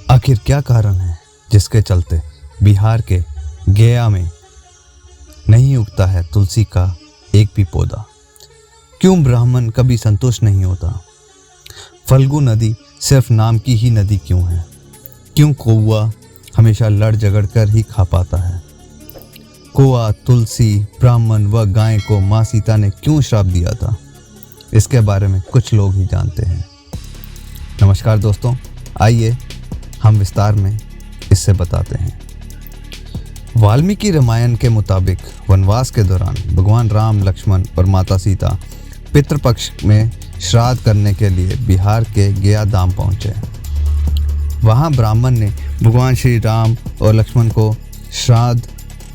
आखिर क्या कारण है जिसके चलते बिहार के गया में नहीं उगता है तुलसी का एक भी पौधा? क्यों ब्राह्मण कभी संतुष्ट नहीं होता? फल्गु नदी सिर्फ नाम की ही नदी क्यों है? क्यों कौवा हमेशा लड़ झगड़ कर ही खा पाता है? कौवा, तुलसी, ब्राह्मण व गाय को माँ सीता ने क्यों श्राप दिया था? इसके बारे में कुछ लोग ही जानते हैं। नमस्कार दोस्तों, आइए हम विस्तार में इससे बताते हैं। वाल्मीकि रामायण के मुताबिक वनवास के दौरान भगवान राम, लक्ष्मण और माता सीता पितृपक्ष में श्राद्ध करने के लिए बिहार के गया धाम पहुँचे। वहाँ ब्राह्मण ने भगवान श्री राम और लक्ष्मण को श्राद्ध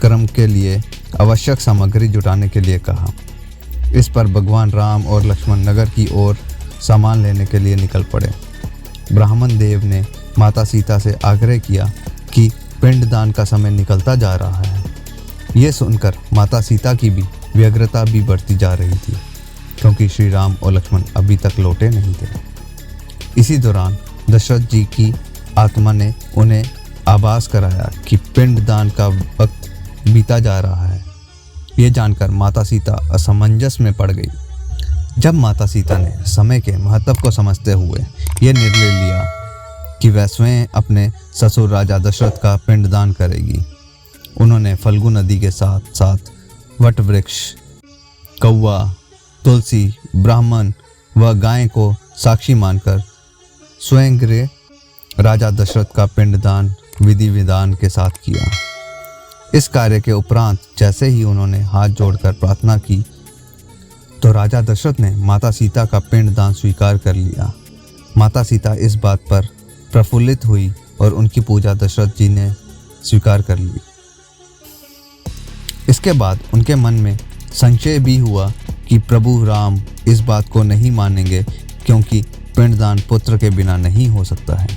कर्म के लिए आवश्यक सामग्री जुटाने के लिए कहा। इस पर भगवान राम और लक्ष्मण नगर की ओर सामान लेने के लिए निकल पड़े। ब्राह्मण देव ने माता सीता से आग्रह किया कि पिंडदान का समय निकलता जा रहा है। ये सुनकर माता सीता की भी व्यग्रता भी बढ़ती जा रही थी, क्योंकि श्री राम और लक्ष्मण अभी तक लौटे नहीं थे। इसी दौरान दशरथ जी की आत्मा ने उन्हें आभास कराया कि पिंडदान का वक्त बीता जा रहा है। ये जानकर माता सीता असमंजस में पड़ गई। जब माता सीता ने समय के महत्व को समझते हुए ये निर्णय लिया कि वह स्वयं अपने ससुर राजा दशरथ का पिंडदान करेगी, उन्होंने फल्गु नदी के साथ साथ वट वृक्ष, कौवा, तुलसी, ब्राह्मण व गाय को साक्षी मानकर स्वयं राजा दशरथ का पिंडदान विधि विधान के साथ किया। इस कार्य के उपरांत जैसे ही उन्होंने हाथ जोड़कर प्रार्थना की तो राजा दशरथ ने माता सीता का पिंडदान स्वीकार कर लिया। माता सीता इस बात पर प्रफुल्लित हुई और उनकी पूजा दशरथ जी ने स्वीकार कर ली। इसके बाद उनके मन में संशय भी हुआ कि प्रभु राम इस बात को नहीं मानेंगे, क्योंकि पिंडदान पुत्र के बिना नहीं हो सकता है।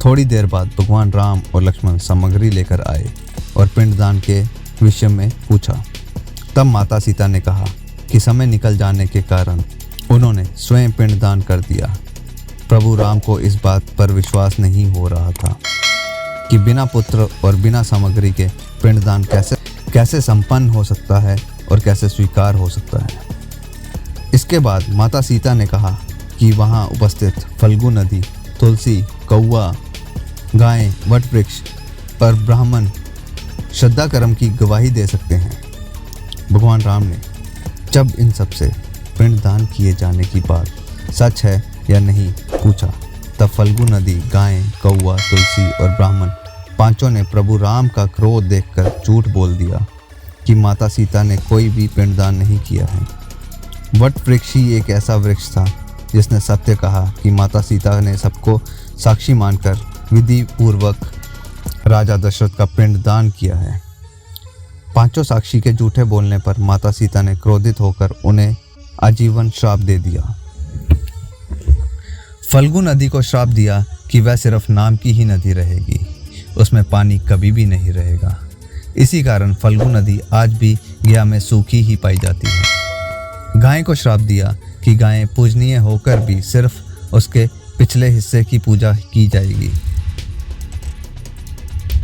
थोड़ी देर बाद भगवान राम और लक्ष्मण सामग्री लेकर आए और पिंडदान के विषय में पूछा। तब माता सीता ने कहा कि समय निकल जाने के कारण उन्होंने स्वयं पिंडदान कर दिया। प्रभु राम को इस बात पर विश्वास नहीं हो रहा था कि बिना पुत्र और बिना सामग्री के पिंडदान कैसे संपन्न हो सकता है और कैसे स्वीकार हो सकता है। इसके बाद माता सीता ने कहा कि वहाँ उपस्थित फल्गु नदी, तुलसी, कौवा, गाय, वट वृक्ष और ब्राह्मण श्रद्धा कर्म की गवाही दे सकते हैं। भगवान राम ने जब इन सब से पिंडदान किए जाने की बात सच है या नहीं पूछा, तब फल्गु नदी, गाय, कौवा, तुलसी और ब्राह्मण पांचों ने प्रभु राम का क्रोध देखकर झूठ बोल दिया कि माता सीता ने कोई भी पिंडदान नहीं किया है। वट वृक्ष ही एक ऐसा वृक्ष था जिसने सत्य कहा कि माता सीता ने सबको साक्षी मानकर विधि पूर्वक राजा दशरथ का पिंडदान किया है। पांचों साक्षी के झूठे बोलने पर माता सीता ने क्रोधित होकर उन्हें आजीवन श्राप दे दिया। फल्गु नदी को श्राप दिया कि वह सिर्फ नाम की ही नदी रहेगी, उसमें पानी कभी भी नहीं रहेगा। इसी कारण फल्गु नदी आज भी गया में सूखी ही पाई जाती है। गाय को श्राप दिया कि गाय पूजनीय होकर भी सिर्फ उसके पिछले हिस्से की पूजा की जाएगी।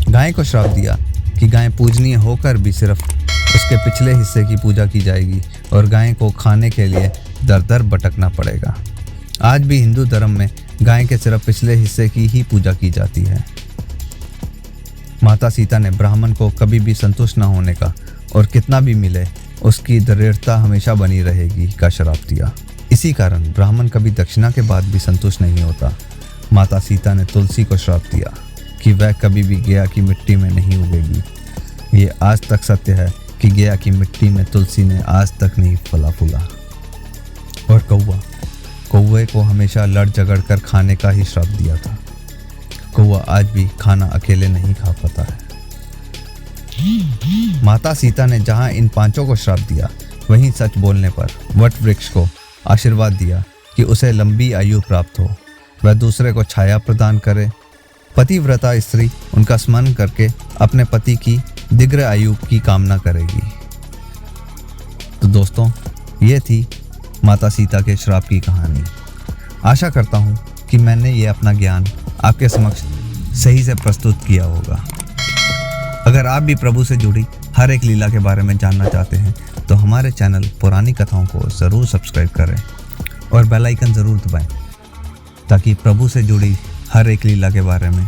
गाय को श्राप दिया कि गाय पूजनीय होकर भी सिर्फ उसके पिछले हिस्से की पूजा की जाएगी और गाय को खाने के लिए दर दर भटकना पड़ेगा। आज भी हिंदू धर्म में गाय के सिर्फ पिछले हिस्से की ही पूजा की जाती है। माता सीता ने ब्राह्मण को कभी भी संतुष्ट न होने का और कितना भी मिले उसकी दृढ़ता हमेशा बनी रहेगी का श्राप दिया। इसी कारण ब्राह्मण कभी दक्षिणा के बाद भी संतुष्ट नहीं होता। माता सीता ने तुलसी को श्राप दिया कि वह कभी भी गया की मिट्टी में नहीं उगेगी। ये आज तक सत्य है कि गया की मिट्टी में तुलसी ने आज तक नहीं फला फूला। और कौवे को हमेशा लड़ झगड़ कर खाने का ही श्राप दिया था। कौवा आज भी खाना अकेले नहीं खा पाता है। माता सीता ने जहां इन पांचों को श्राप दिया, वहीं सच बोलने पर वट वृक्ष को आशीर्वाद दिया कि उसे लंबी आयु प्राप्त हो, वह दूसरे को छाया प्रदान करे। पतिव्रता स्त्री उनका स्मरण करके अपने पति की दीर्घ आयु की कामना करेगी। तो दोस्तों, ये थी माता सीता के श्राप की कहानी। आशा करता हूँ कि मैंने ये अपना ज्ञान आपके समक्ष सही से प्रस्तुत किया होगा। अगर आप भी प्रभु से जुड़ी हर एक लीला के बारे में जानना चाहते हैं तो हमारे चैनल पुरानी कथाओं को ज़रूर सब्सक्राइब करें और बेल आइकन ज़रूर दबाएं, ताकि प्रभु से जुड़ी हर एक लीला के बारे में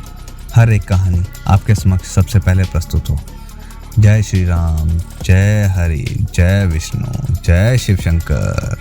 हर एक कहानी आपके समक्ष सबसे पहले प्रस्तुत हो। जय श्री राम, जय हरि, जय विष्णु, जय शिव शंकर।